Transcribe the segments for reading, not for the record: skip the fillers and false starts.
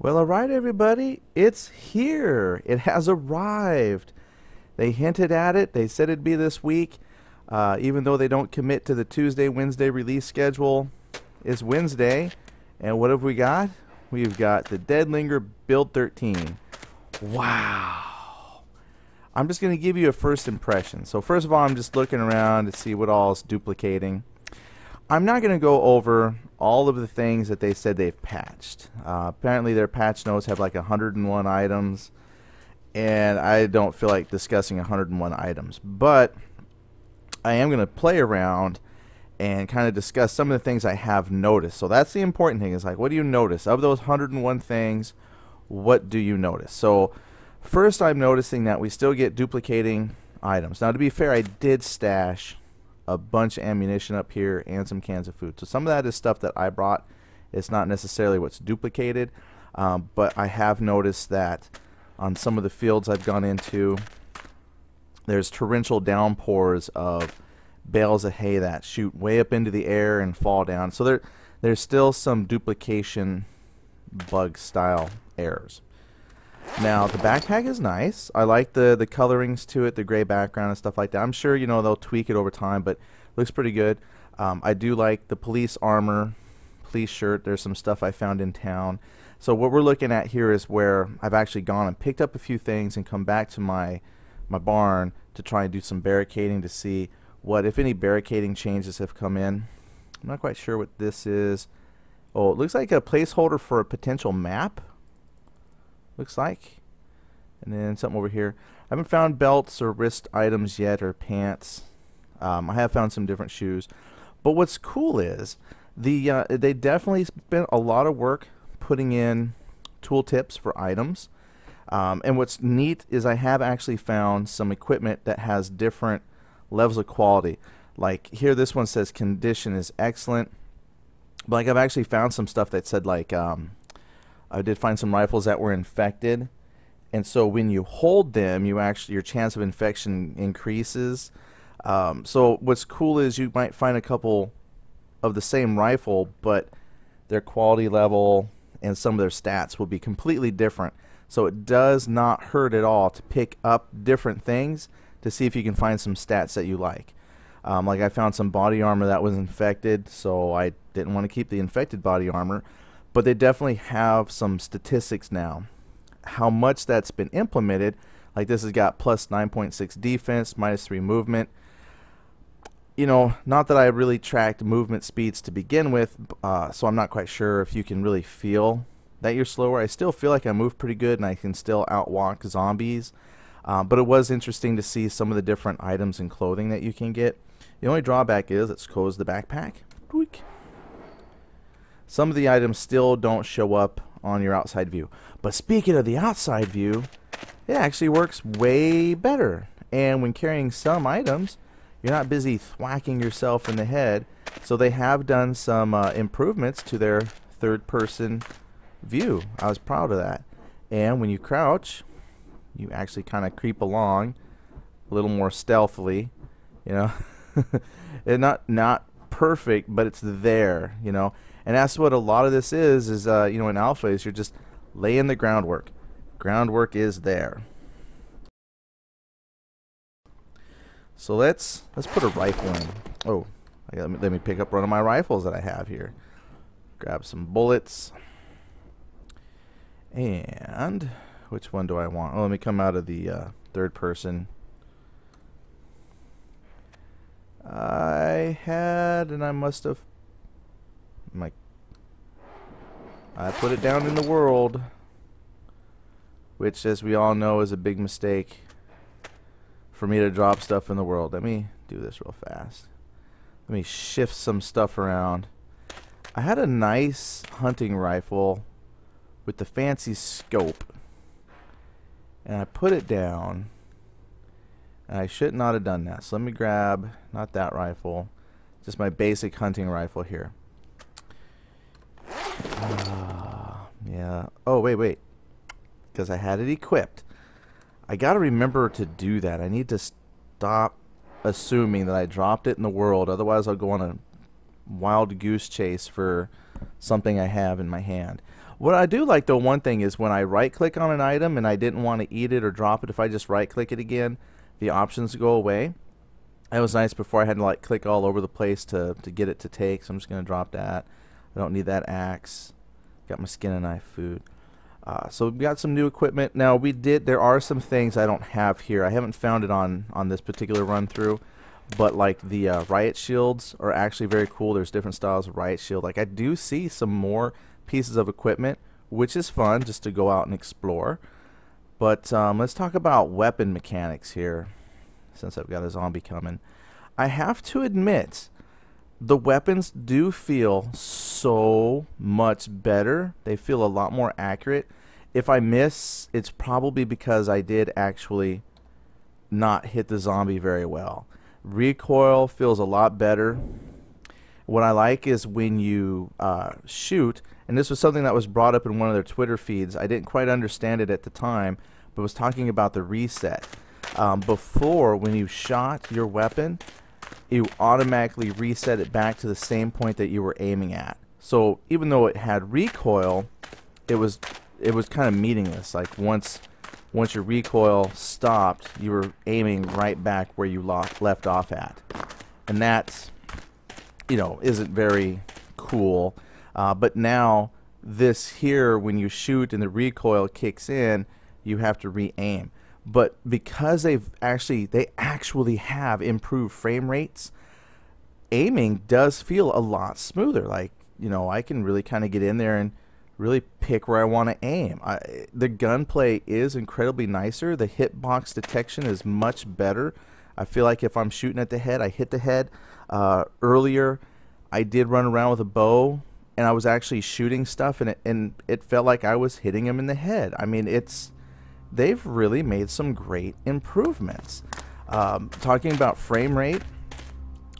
Well, all right, everybody, it's here. It has arrived. They hinted at it. They said it'd be this week, even though they don't commit to the Tuesday, Wednesday release schedule. It's Wednesday, and what have we got? We've got the Dead Linger Build 13. Wow. I'm just going to give you a first impression. So first of all, I'm just looking around to see what all is duplicating. I'm not going to go over all of the things that they said they've patched. Apparently their patch notes have like 101 items, and I don't feel like discussing 101 items. But I am going to play around and kind of discuss some of the things I have noticed. So that's the important thing, is like, what do you notice? Of those 101 things, what do you notice? So first, I'm noticing that we still get duplicating items. Now, to be fair, I did stash a bunch of ammunition up here and some cans of food. So some of that is stuff that I brought. It's not necessarily what's duplicated, but I have noticed that on some of the fields I've gone into, there's torrential downpours of bales of hay that shoot way up into the air and fall down. So there's still some duplication bug style errors. Now, the backpack is nice. I like the colorings to it, the gray background and stuff like that. I'm sure, they'll tweak it over time, but it looks pretty good. I do like the police armor, police shirt. There's some stuff I found in town. So what we're looking at here is where I've actually gone and picked up a few things and come back to my barn to try and do some barricading to see what, if any, barricading changes have come in. I'm not quite sure what this is. Oh, it looks like a placeholder for a potential map. Looks like. And then something over here. I haven't found belts or wrist items yet, or pants. I have found some different shoes. But what's cool is they definitely spent a lot of work putting in tooltips for items. And what's neat is I have actually found some equipment that has different levels of quality. Like here, this one says condition is excellent. But like I've actually found some stuff that said like I did find some rifles that were infected, and so when you hold them, your chance of infection increases. So what's cool is you might find a couple of the same rifle, but their quality level and some of their stats will be completely different. So it does not hurt at all to pick up different things to see if you can find some stats that you like. Like I found some body armor that was infected, so I didn't want to keep the infected body armor. But they definitely have some statistics now. How much that's been implemented, like this has got plus 9.6 defense, minus 3 movement. Not that I really tracked movement speeds to begin with, so I'm not quite sure if you can really feel that you're slower. I still feel like I move pretty good and I can still outwalk zombies. But it was interesting to see some of the different items and clothing that you can get. The only drawback is, let's close the backpack. Tweak. Some of the items still don't show up on your outside view. But speaking of the outside view, it actually works way better. And when carrying some items, you're not busy thwacking yourself in the head. So they have done some improvements to their third-person view. I was proud of that. And when you crouch, you actually kind of creep along a little more stealthily, and not perfect, but it's there, And that's what a lot of this is in alpha, is you're just laying the groundwork. Groundwork is there. So let's put a rifle in. Oh, let me pick up one of my rifles that I have here. Grab some bullets. And which one do I want? Oh, let me come out of the third person. I had, and I must have. I put it down in the world, which, as we all know, is a big mistake for me to drop stuff in the world. Let me do this real fast. Let me shift some stuff around. I had a nice hunting rifle with the fancy scope, and I put it down, and I should not have done that. So let me grab, not that rifle, just my basic hunting rifle here. Yeah. Oh, wait. Because I had it equipped. I got to remember to do that. I need to stop assuming that I dropped it in the world. Otherwise, I'll go on a wild goose chase for something I have in my hand. What I do like though, one thing is when I right click on an item and I didn't want to eat it or drop it, if I just right click it again, the options go away. That was nice. Before I had to like click all over the place to get it to take, so I'm just going to drop that. I don't need that axe. Got my skin and knife food. So we got some new equipment. Now there are some things I don't have here. I haven't found it on this particular run through, but like the riot shields are actually very cool. There's different styles of riot shield. Like I do see some more pieces of equipment, which is fun just to go out and explore. But let's talk about weapon mechanics here, since I've got a zombie coming. I have to admit, the weapons do feel so much better. They feel a lot more accurate. If I miss, it's probably because I did actually not hit the zombie very well. Recoil feels a lot better. What I like is when you shoot, and this was something that was brought up in one of their Twitter feeds. I didn't quite understand it at the time, but was talking about the reset. Before, when you shot your weapon, you automatically reset it back to the same point that you were aiming at. So even though it had recoil, it was kind of meaningless. Like once your recoil stopped, you were aiming right back where you left off at, and that's, you know, isn't very cool. But now this here, when you shoot and the recoil kicks in, you have to re-aim. But because they actually have improved frame rates, aiming does feel a lot smoother. Like, you know, I can really kind of get in there and really pick where I want to aim. The gunplay is incredibly nicer. The hitbox detection is much better. I feel like if I'm shooting at the head, I hit the head. Earlier, I did run around with a bow, and I was actually shooting stuff, and it felt like I was hitting him in the head. I mean, they've really made some great improvements. Talking about frame rate,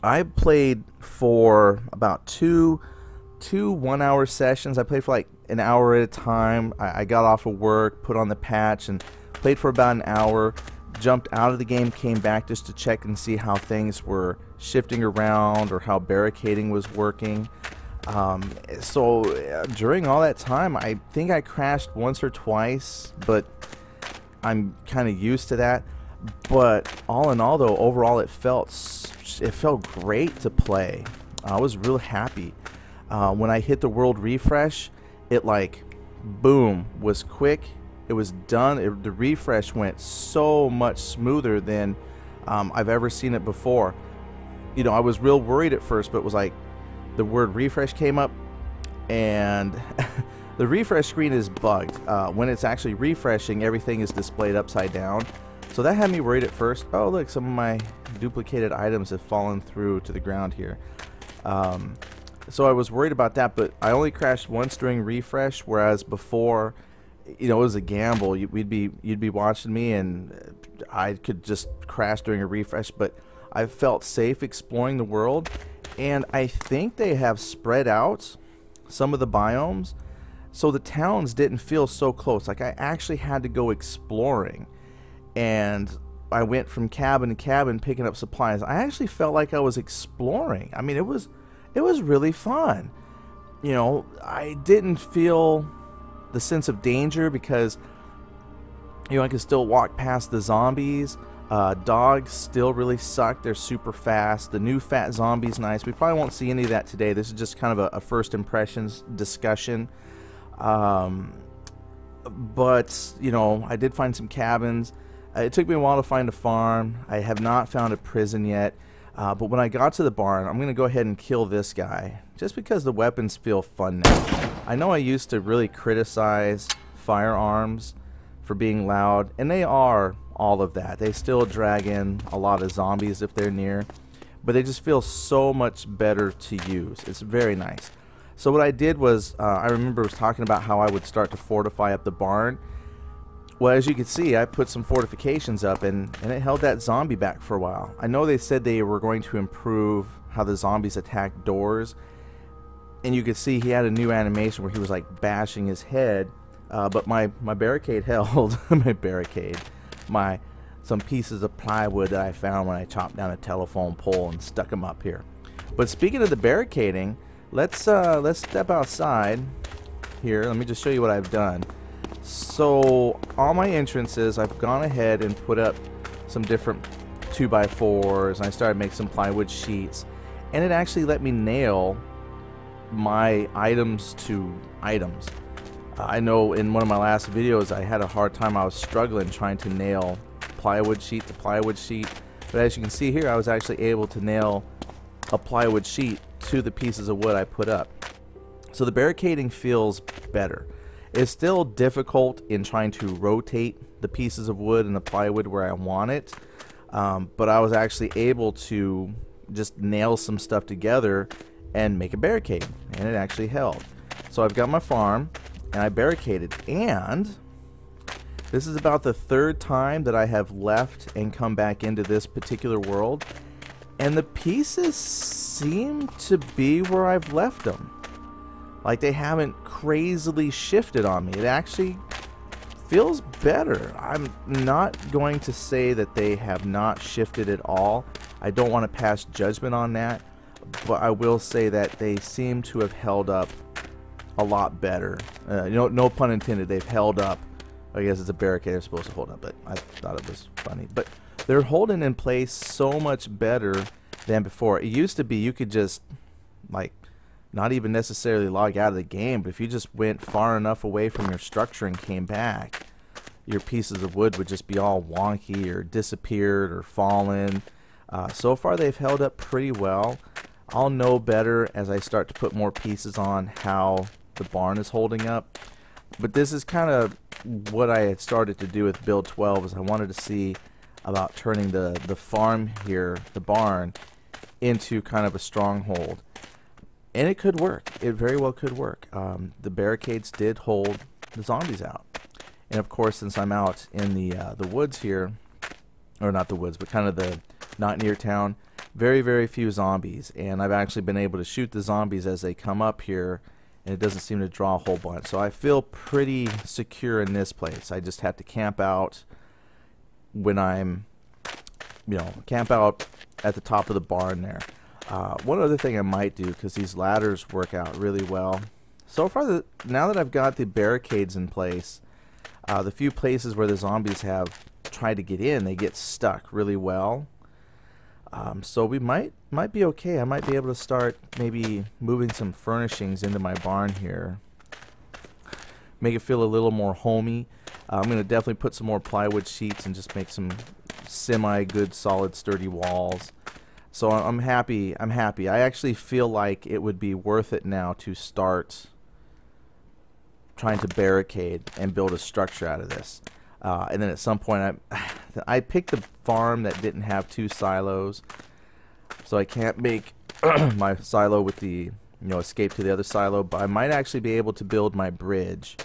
I played for about two 1-hour sessions. I played for like an hour at a time. I got off of work, put on the patch, and played for about an hour. Jumped out of the game, came back just to check and see how things were shifting around or how barricading was working. So during all that time, I think I crashed once or twice, but I'm kind of used to that. But all in all, though, overall it felt great to play. I was real happy. When I hit the world refresh, it like boom, was quick. It was done. The refresh went so much smoother than I've ever seen it before. You know, I was real worried at first, but it was like the word refresh came up, and the refresh screen is bugged. When it's actually refreshing, everything is displayed upside down. So that had me worried at first. Oh, look, some of my duplicated items have fallen through to the ground here. So I was worried about that, but I only crashed once during refresh, whereas before, you know, it was a gamble. You'd be watching me, and I could just crash during a refresh. But I felt safe exploring the world, and I think they have spread out some of the biomes, so the towns didn't feel so close. Like I actually had to go exploring, and I went from cabin to cabin picking up supplies. I actually felt like I was exploring. I mean, it was really fun. You know, I didn't feel the sense of danger because, you know, I could still walk past the zombies. Dogs still really suck. They're super fast. The new fat zombie's nice. We probably won't see any of that today. This is just kind of a first impressions discussion. But, you know, I did find some cabins. It took me a while to find a farm. I have not found a prison yet. But when I got to the barn, I'm going to go ahead and kill this guy, just because the weapons feel fun now. I know I used to really criticize firearms for being loud, and they are all of that. They still drag in a lot of zombies if they're near, but they just feel so much better to use. It's very nice. So what I did was, I remember I was talking about how I would start to fortify up the barn. Well, as you can see, I put some fortifications up, and it held that zombie back for a while. I know they said they were going to improve how the zombies attack doors, and you could see he had a new animation where he was like bashing his head, but my barricade held. Some pieces of plywood that I found when I chopped down a telephone pole and stuck them up here. But speaking of the barricading, let's step outside here. Let me just show you what I've done. So all my entrances, I've gone ahead and put up some different 2x4s, and I started making some plywood sheets, and it actually let me nail my items to items. I know in one of my last videos I had a hard time. I was struggling trying to nail plywood sheet to plywood sheet, but as you can see here, I was actually able to nail a plywood sheet to the pieces of wood I put up. So the barricading feels better. It's still difficult in trying to rotate the pieces of wood and the plywood where I want it, but I was actually able to just nail some stuff together and make a barricade, and it actually held. So I've got my farm, and I barricaded, and this is about the third time that I have left and come back into this particular world, and the pieces seem to be where I've left them. Like, they haven't crazily shifted on me. It actually feels better. I'm not going to say that they have not shifted at all. I don't want to pass judgment on that, but I will say that they seem to have held up a lot better. No pun intended, they've held up. I guess it's a barricade they're supposed to hold up, but I thought it was funny. But they're holding in place so much better than before. It used to be you could just, like, not even necessarily log out of the game, but if you just went far enough away from your structure and came back, your pieces of wood would just be all wonky or disappeared or fallen. So far they've held up pretty well. I'll know better as I start to put more pieces on how the barn is holding up. But this is kind of what I had started to do with build 12, is I wanted to see about turning the farm here, the barn, into kind of a stronghold. And it could work. It very well could work. The barricades did hold the zombies out. And of course, since I'm out in the woods here, or not the woods, but kind of the not near town, very, very few zombies. And I've actually been able to shoot the zombies as they come up here, and it doesn't seem to draw a whole bunch. So I feel pretty secure in this place. I just have to camp out when I'm, camp out at the top of the barn there. One other thing I might do, because these ladders work out really well. So far, now that I've got the barricades in place, the few places where the zombies have tried to get in, they get stuck really well. So we might be okay. I might be able to start maybe moving some furnishings into my barn here. Make it feel a little more homey. I'm going to definitely put some more plywood sheets and just make some semi-good, solid, sturdy walls. So I'm happy. I actually feel like it would be worth it now to start trying to barricade and build a structure out of this. And then at some point, I picked the farm that didn't have 2 silos, so I can't make my silo with the escape to the other silo. But I might actually be able to build my bridge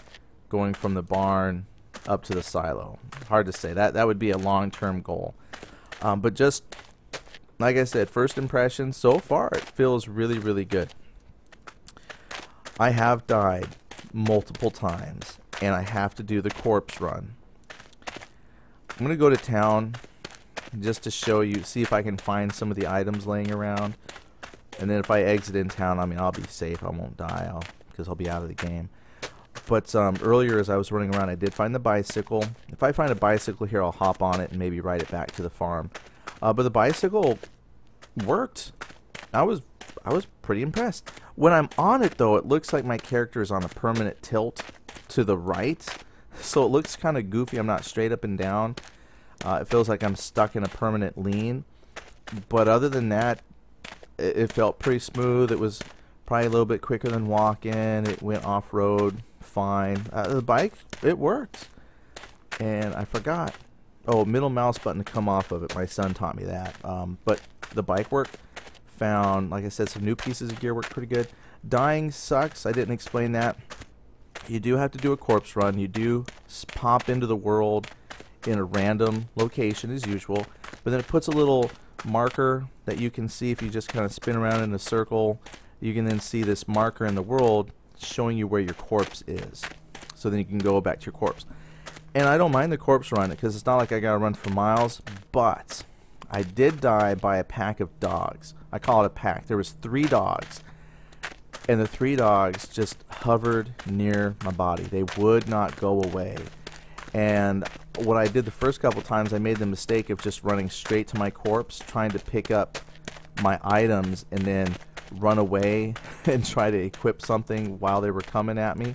going from the barn up to the silo. Hard to say. That would be a long-term goal. But just like I said, first impression, so far it feels really, really good. I have died multiple times, and I have to do the corpse run. I'm going to go to town just to show you, see if I can find some of the items laying around. And then if I exit in town, I'll be safe. I won't die because I'll be out of the game. But earlier as I was running around, I did find the bicycle. If I find a bicycle here, I'll hop on it and maybe ride it back to the farm. But the bicycle worked. I was pretty impressed. When I'm on it, though, it looks like my character is on a permanent tilt to the right. So it looks kind of goofy. I'm not straight up and down. It feels like I'm stuck in a permanent lean. But other than that, it felt pretty smooth. It was probably a little bit quicker than walking. It went off-road fine. The bike, it worked. And I forgot. Oh, middle mouse button to come off of it. My son taught me that. But the bike worked. Found, like I said, some new pieces of gear worked pretty good. Dying sucks. I didn't explain that. You do have to do a corpse run. You do pop into the world in a random location as usual. But then it puts a little marker that you can see if you just kind of spin around in a circle. You can then see this marker in the world showing you where your corpse is. So then you can go back to your corpse. And I don't mind the corpse run because it's not like I gotta run for miles, but I did die by a pack of dogs. I call it a pack. There was 3 dogs. and the 3 dogs just hovered near my body. They would not go away. And what I did the first couple times, I made the mistake of just running straight to my corpse, trying to pick up my items and then run away and try to equip something while they were coming at me.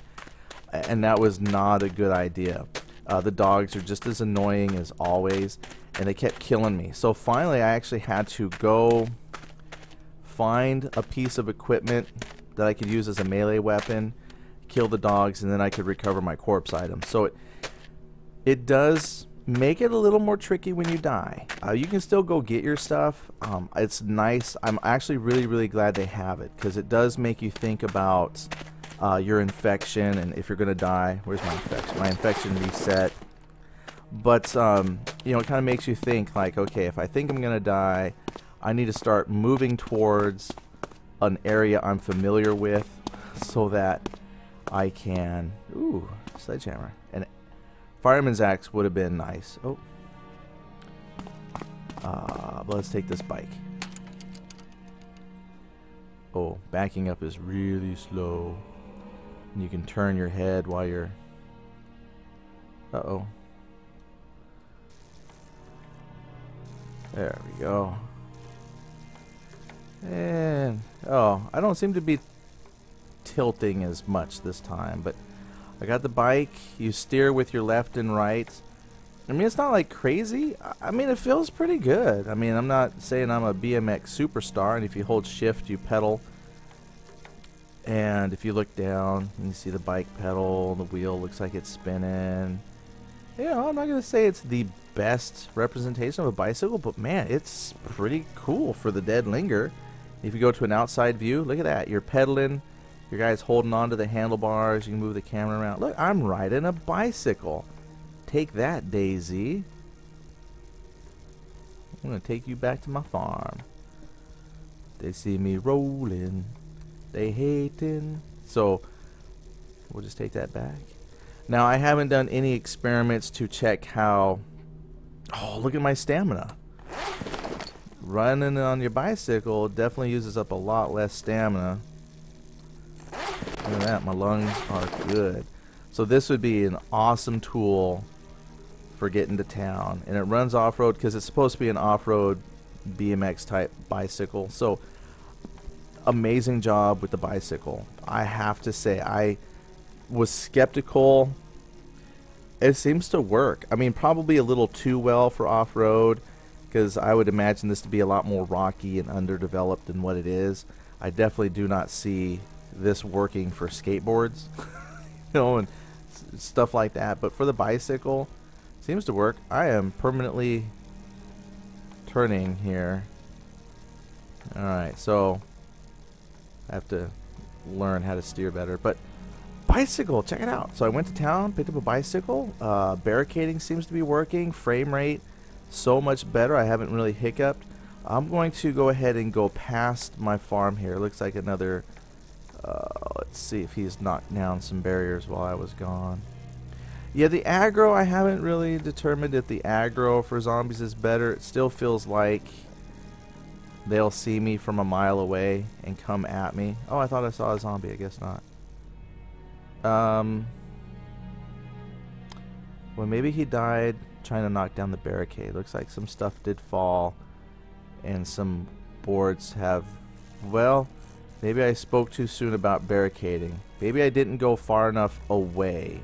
And that was not a good idea. The dogs are just as annoying as always, and they kept killing me. So finally I actually had to go find a piece of equipment that I could use as a melee weapon, kill the dogs, and then I could recover my corpse items. So it does make it a little more tricky when you die. You can still go get your stuff. It's nice. I'm actually really glad they have it, because it does make you think about your infection, and if you're gonna die. Where's my infection? My infection reset. But you know, it kind of makes you think like, okay, if I think I'm gonna die, I need to start moving towards an area I'm familiar with, so that I can, ooh, sledgehammer. And fireman's axe would have been nice. Oh, but let's take this bike. Oh, backing up is really slow. And you can turn your head while you're, uh-oh. There we go. And, oh, I don't seem to be tilting as much this time, but I got the bike. You steer with your left and right. I mean, it's not like crazy. I mean, it feels pretty good. I mean, I'm not saying I'm a BMX superstar, and if you hold shift, you pedal. And if you look down, you see the bike pedal, the wheel looks like it's spinning. Yeah, I'm not going to say it's the best representation of a bicycle, but man, it's pretty cool for the dead linger. If you go to an outside view, look at that. You're pedaling. Your guy's holding on to the handlebars. You can move the camera around. Look, I'm riding a bicycle. Take that, Daisy. I'm going to take you back to my farm. They see me rolling. They hating. So, we'll just take that back. Now, I haven't done any experiments to check how... Oh, look at my stamina. Running on your bicycle definitely uses up a lot less stamina. Look at that, my lungs are good. So this would be an awesome tool for getting to town. And it runs off-road because it's supposed to be an off-road BMX type bicycle. So amazing job with the bicycle. I have to say, I was skeptical. It seems to work. I mean, probably a little too well for off-road, because I would imagine this to be a lot more rocky and underdeveloped than what it is. I definitely do not see this working for skateboards, you know, and stuff like that. But for the bicycle, it seems to work. I am permanently turning here. Alright, so I have to learn how to steer better. But bicycle, check it out. So I went to town, picked up a bicycle. Barricading seems to be working. Frame rate so much better. I haven't really hiccuped. I'm going to go ahead and go past my farm here. Looks like another, let's see if he's knocked down some barriers while I was gone. Yeah, the aggro, I haven't really determined if the aggro for zombies is better. It still feels like they'll see me from a mile away and come at me. Oh, I thought I saw a zombie. I guess not. Well, maybe he died trying to knock down the barricade. Looks like some stuff did fall, and some boards have... Well, maybe I spoke too soon about barricading. Maybe I didn't go far enough away.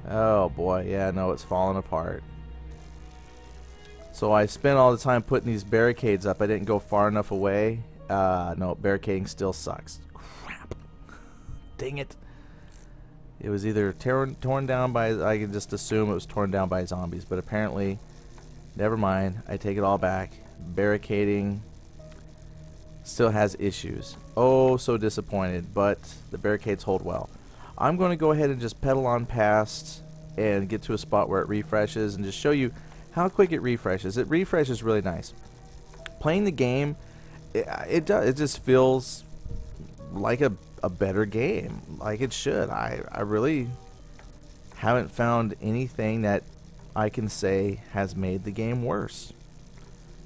Oh boy, yeah, no, it's falling apart. So I spent all the time putting these barricades up. I didn't go far enough away. No, barricading still sucks. Crap. Dang it. It was either torn down by... I can just assume it was torn down by zombies, but apparently... Never mind. I take it all back. Barricading still has issues. Oh, so disappointed, but the barricades hold well. I'm going to go ahead and just pedal on past and get to a spot where it refreshes and just show you how quick it refreshes. It refreshes really nice. Playing the game, it just feels like a better game, like it should. I really haven't found anything that I can say has made the game worse.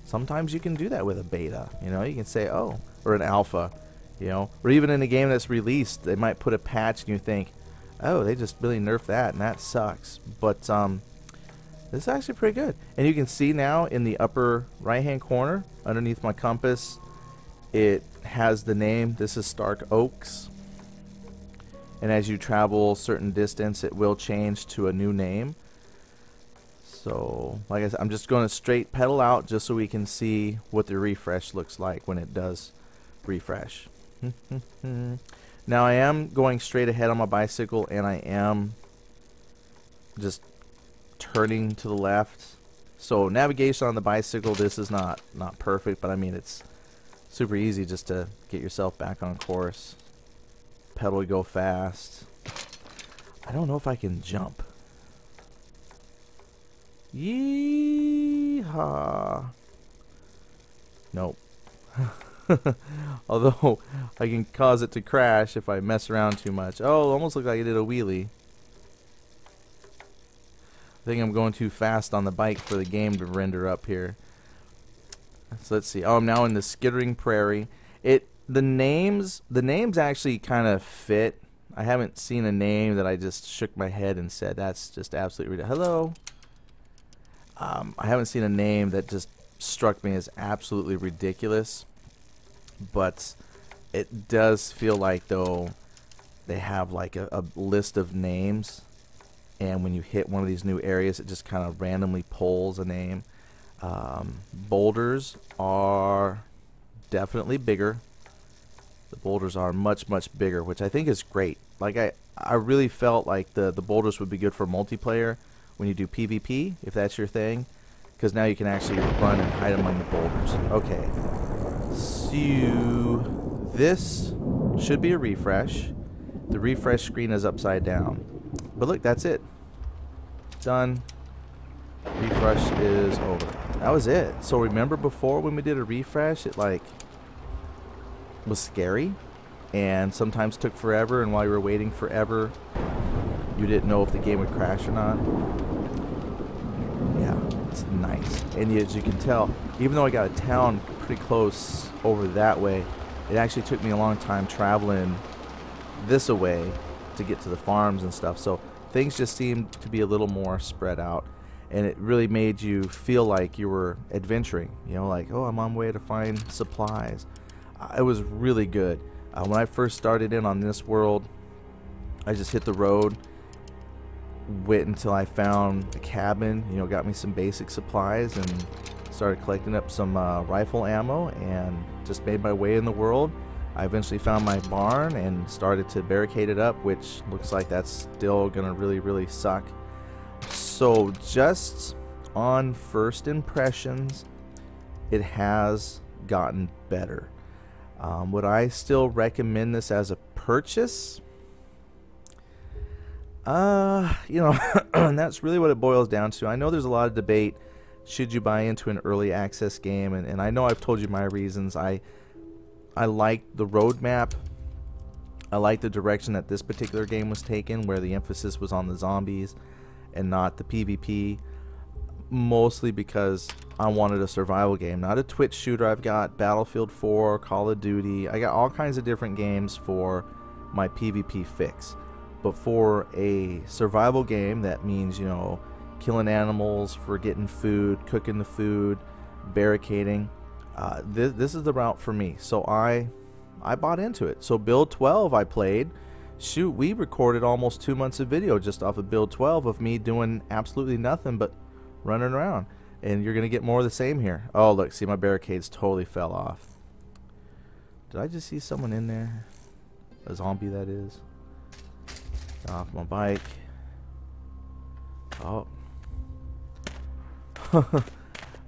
Sometimes you can do that with a beta. You know, you can say, oh, or an alpha, you know, or even in a game that's released, they might put a patch and you think, oh, they just really nerfed that and that sucks. But this is actually pretty good. And you can see now in the upper right hand corner underneath my compass, it has the name. This is Stark Oaks. And as you travel a certain distance, it will change to a new name. So, like I said, I'm just going to straight pedal out just so we can see what the refresh looks like when it does refresh. Now I am going straight ahead on my bicycle, and I am just turning to the left. So navigation on the bicycle, this is not perfect, but I mean it's super easy just to get yourself back on course. Pedal to go fast. I don't know if I can jump. Yeehaw. Nope. Although I can cause it to crash if I mess around too much. Oh, almost looked like I did a wheelie. I think I'm going too fast on the bike for the game to render up here. So let's see. Oh, I'm now in the Skittering Prairie. The names actually kind of fit. I haven't seen a name that I just shook my head and said that's just absolutely ridiculous. Hello. I haven't seen a name that just struck me as absolutely ridiculous, but it does feel like though they have like a list of names, and when you hit one of these new areas, it just kind of randomly pulls a name. Boulders are definitely bigger. The boulders are much bigger, which I think is great. Like I really felt like the boulders would be good for multiplayer when you do PvP, if that's your thing, because now you can actually run and hide among the boulders. Okay, so this should be a refresh. The refresh screen is upside down, but look, that's it. Done. Refresh is over. That was it. So remember before when we did a refresh, it like was scary and sometimes took forever, and while you were waiting forever you didn't know if the game would crash or not. Yeah, it's nice. And as you can tell, even though I got a town pretty close over that way, it actually took me a long time traveling this way to get to the farms and stuff, so things just seemed to be a little more spread out, and it really made you feel like you were adventuring, you know, like, oh, I'm on my way to find supplies. It was really good. When I first started in on this world, I just hit the road, wait until I found a cabin, you know, got me some basic supplies, and started collecting up some rifle ammo, and just made my way in the world. I eventually found my barn and started to barricade it up, which looks like that's still gonna really suck. So just on first impressions, it has gotten better. Would I still recommend this as a purchase? You know, and that's really what it boils down to. I know there's a lot of debate. Should you buy into an early access game? And I know I've told you my reasons. I like the roadmap. I like the direction that this particular game was taken, where the emphasis was on the zombies and not the PvP. Mostly because I wanted a survival game, not a Twitch shooter. I've got Battlefield 4, Call of Duty. I got all kinds of different games for my PvP fix. But for a survival game, that means, you know, killing animals for getting food, cooking the food, barricading. This is the route for me. So I bought into it. So build 12 I played. Shoot, we recorded almost 2 months of video just off of build 12 of me doing absolutely nothing but running around. And you're gonna get more of the same here. Oh look, see, my barricades totally fell off. Did I just see someone in there? A zombie, that is. Got off my bike. Oh.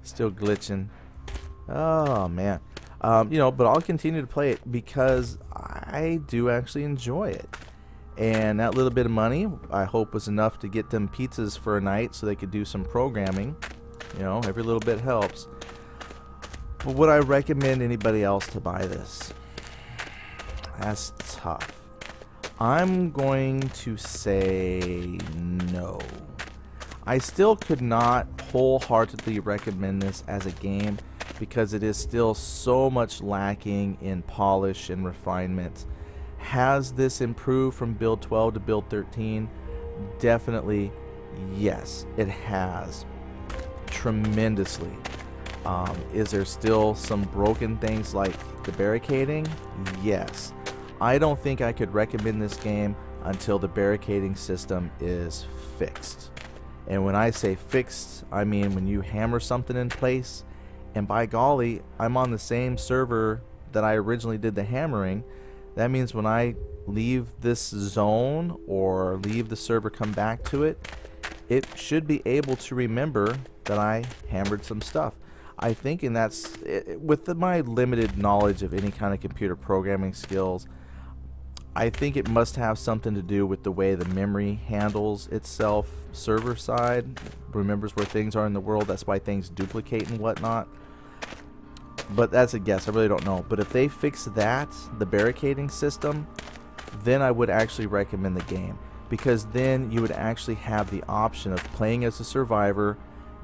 Still glitching. Oh man. You know, but I'll continue to play it because I do actually enjoy it. And that little bit of money, I hope, was enough to get them pizzas for a night so they could do some programming. You know, every little bit helps. But would I recommend anybody else to buy this? That's tough. I'm going to say no. I still could not wholeheartedly recommend this as a game because it is still so much lacking in polish and refinement. Has this improved from build 12 to build 13? Definitely yes, it has, tremendously. Is there still some broken things like the barricading? Yes. I don't think I could recommend this game until the barricading system is fixed. And when I say fixed, I mean when you hammer something in place, and by golly, I'm on the same server that I originally did the hammering. That means when I leave this zone or leave the server, come back to it, it should be able to remember that I hammered some stuff. I think, and that's with my limited knowledge of any kind of computer programming skills, I think it must have something to do with the way the memory handles itself server side, remembers where things are in the world. That's why things duplicate and whatnot. But that's a guess, I really don't know. But if they fix that, the barricading system, then I would actually recommend the game, because then you would actually have the option of playing as a survivor,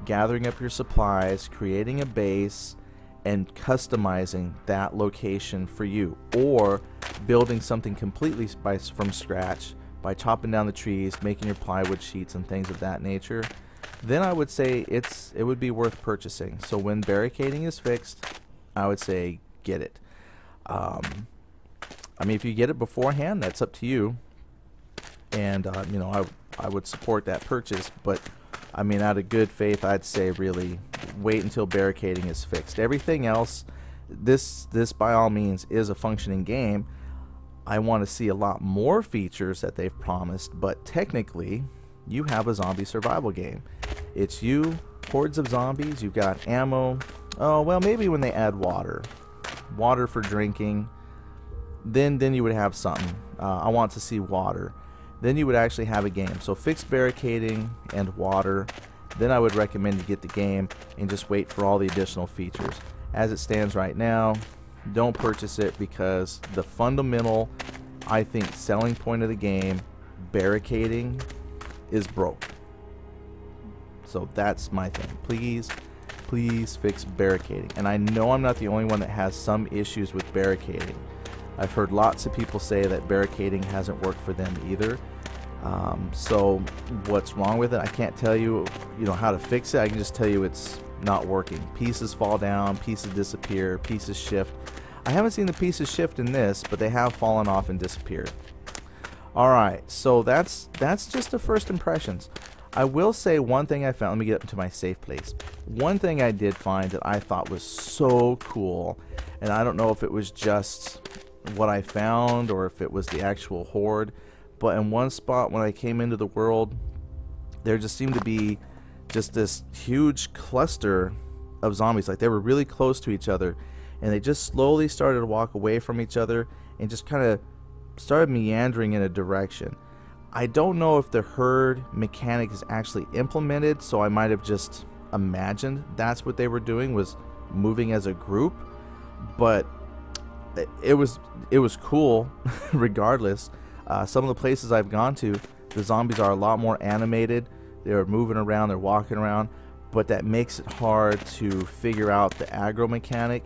gathering up your supplies, creating a base, and customizing that location for you, or building something completely from scratch by chopping down the trees, making your plywood sheets and things of that nature. Then I would say it would be worth purchasing. So when barricading is fixed, I would say get it. I mean, if you get it beforehand, that's up to you, and you know, I would support that purchase. But I mean, out of good faith, I'd say really wait until barricading is fixed. Everything else, this by all means is a functioning game. I want to see a lot more features that they've promised, but technically you have a zombie survival game. It's you, hordes of zombies, you've got ammo. Oh well, maybe when they add water for drinking, then you would have something. I want to see water. Then you would actually have a game. So fixed barricading and water, then I would recommend you get the game and just wait for all the additional features. As it stands right now, don't purchase it, because the fundamental, I think, selling point of the game, barricading, is broke. So that's my thing. Please fix barricading. And I know I'm not the only one that has some issues with barricading. I've heard lots of people say that barricading hasn't worked for them either. So what's wrong with it? I can't tell you, how to fix it. I can just tell you it's not working. Pieces fall down, pieces disappear, pieces shift. I haven't seen the pieces shift in this, but they have fallen off and disappeared. Alright, so that's just the first impressions. I will say one thing I found. Let me get up to my safe place. One thing I did find that I thought was so cool, and I don't know if it was just what I found or if it was the actual horde, but in one spot when I came into the world, there just seemed to be just this huge cluster of zombies. Like they were really close to each other, and they just slowly started to walk away from each other and just kind of started meandering in a direction. I don't know if the herd mechanic is actually implemented, so I might have just imagined that's what they were doing, was moving as a group, but it was cool regardless. Some of the places I've gone to, the zombies are a lot more animated. They're moving around, they're walking around, but that makes it hard to figure out the aggro mechanic,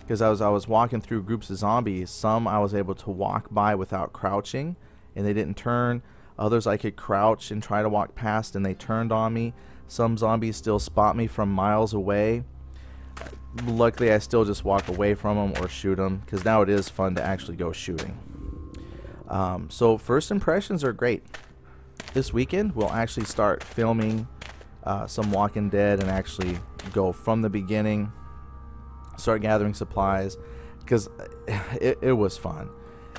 because I was walking through groups of zombies. Some I was able to walk by without crouching and they didn't turn. Others I could crouch and try to walk past and they turned on me. Some zombies still spot me from miles away. Luckily I still just walk away from them or shoot them, because now it is fun to actually go shooting. So first impressions are great. This weekend we'll actually start filming some Walking Dead and actually go from the beginning, start gathering supplies, because it was fun.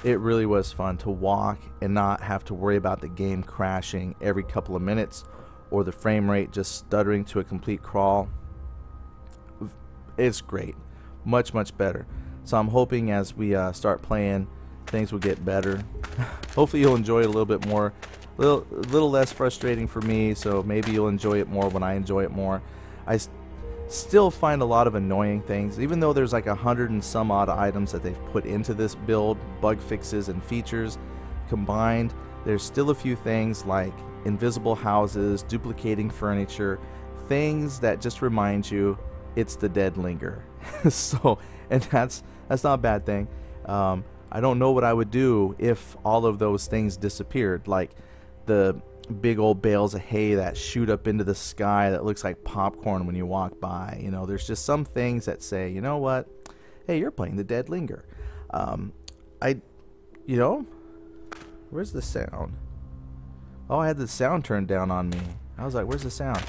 It really was fun to walk and not have to worry about the game crashing every couple of minutes or the frame rate just stuttering to a complete crawl. It's great. Much better. So I'm hoping as we start playing, things will get better. Hopefully you'll enjoy it a little bit more. A little less frustrating for me, so maybe you'll enjoy it more when I enjoy it more. I still find a lot of annoying things, even though there's like 100 and some odd items that they've put into this build, bug fixes and features combined. There's still a few things like invisible houses, duplicating furniture, things that just remind you it's the dead linger. So, and that's not a bad thing. I don't know what I would do if all of those things disappeared, like the big old bales of hay that shoot up into the sky that looks like popcorn when you walk by. You know, there's just some things that say, you know what, hey, you're playing the dead linger. You know, where's the sound? Oh, I had the sound turned down on me. I was like, where's the sound?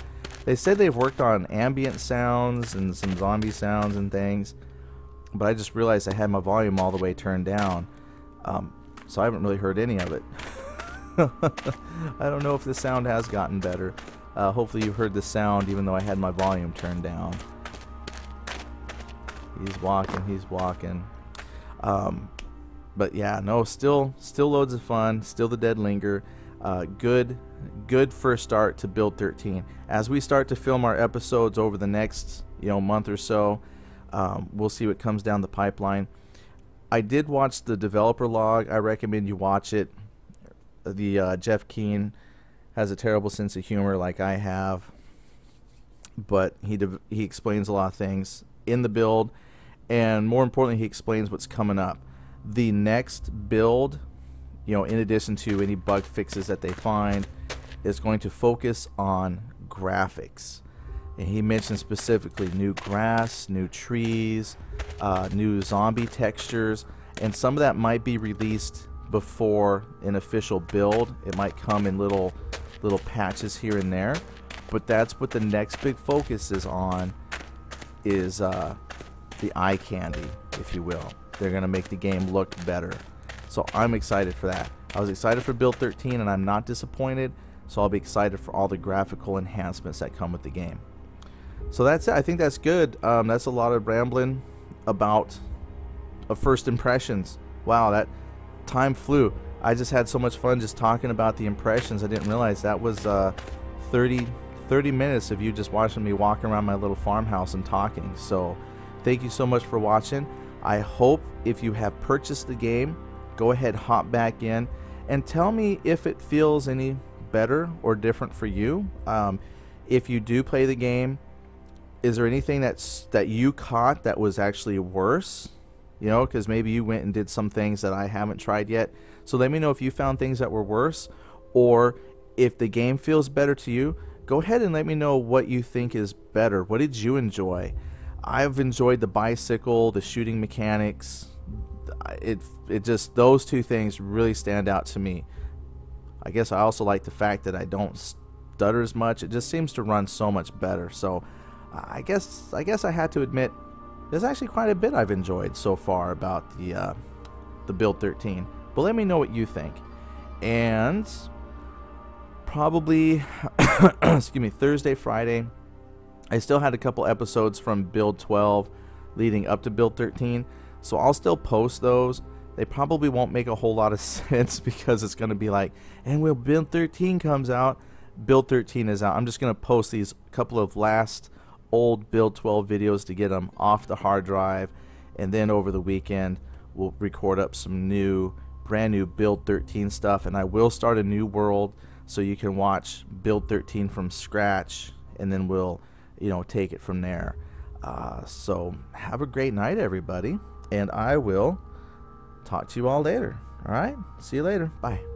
They said they've worked on ambient sounds and some zombie sounds and things, but I just realized I had my volume all the way turned down, so I haven't really heard any of it. I don't know if the sound has gotten better. Hopefully you heard the sound even though I had my volume turned down. He's walking. But yeah, no, still loads of fun. Still the dead linger. Good first start to Build 13. As we start to film our episodes over the next month or so, we'll see what comes down the pipeline. I did watch the developer log. I recommend you watch it. The Jeff Keen has a terrible sense of humor like I have, but he explains a lot of things in the build, and more importantly, he explains what's coming up. The next build, in addition to any bug fixes that they find, is going to focus on graphics. And he mentioned specifically new grass, new trees, new zombie textures, and some of that might be released before an official build. It might come in little patches here and there, but that's what the next big focus is on, is the eye candy, if you will. They're going to make the game look better. So I'm excited for that. I was excited for Build 13 and I'm not disappointed, so I'll be excited for all the graphical enhancements that come with the game. So that's it. I think that's good. That's a lot of rambling about first impressions. Wow, that time flew. I just had so much fun just talking about the impressions. I didn't realize that was 30 minutes of you just watching me walk around my little farmhouse and talking. So thank you so much for watching. I hope if you have purchased the game, go ahead, hop back in, and tell me if it feels any better or different for you. If you do play the game, is there anything that you caught that was actually worse? Because maybe you went and did some things that I haven't tried yet. So let me know if you found things that were worse, or if the game feels better to you. Go ahead and let me know what you think is better. What did you enjoy? I've enjoyed the bicycle, the shooting mechanics. It just, those two things really stand out to me. I guess I also like the fact that I don't stutter as much. It just seems to run so much better. So I guess I had to admit there's actually quite a bit I've enjoyed so far about the Build 13. But let me know what you think. And probably excuse me, Thursday, Friday, I still had a couple episodes from Build 12 leading up to Build 13, so I'll still post those. They probably won't make a whole lot of sense because it's going to be like, and when Build 13 comes out, Build 13 is out. I'm just going to post these couple of last old Build 12 videos to get them off the hard drive, and then over the weekend we'll record up some brand new Build 13 stuff, and I will start a new world so you can watch Build 13 from scratch, and then we'll take it from there. So have a great night, everybody, and I will talk to you all later. All right, see you later. Bye.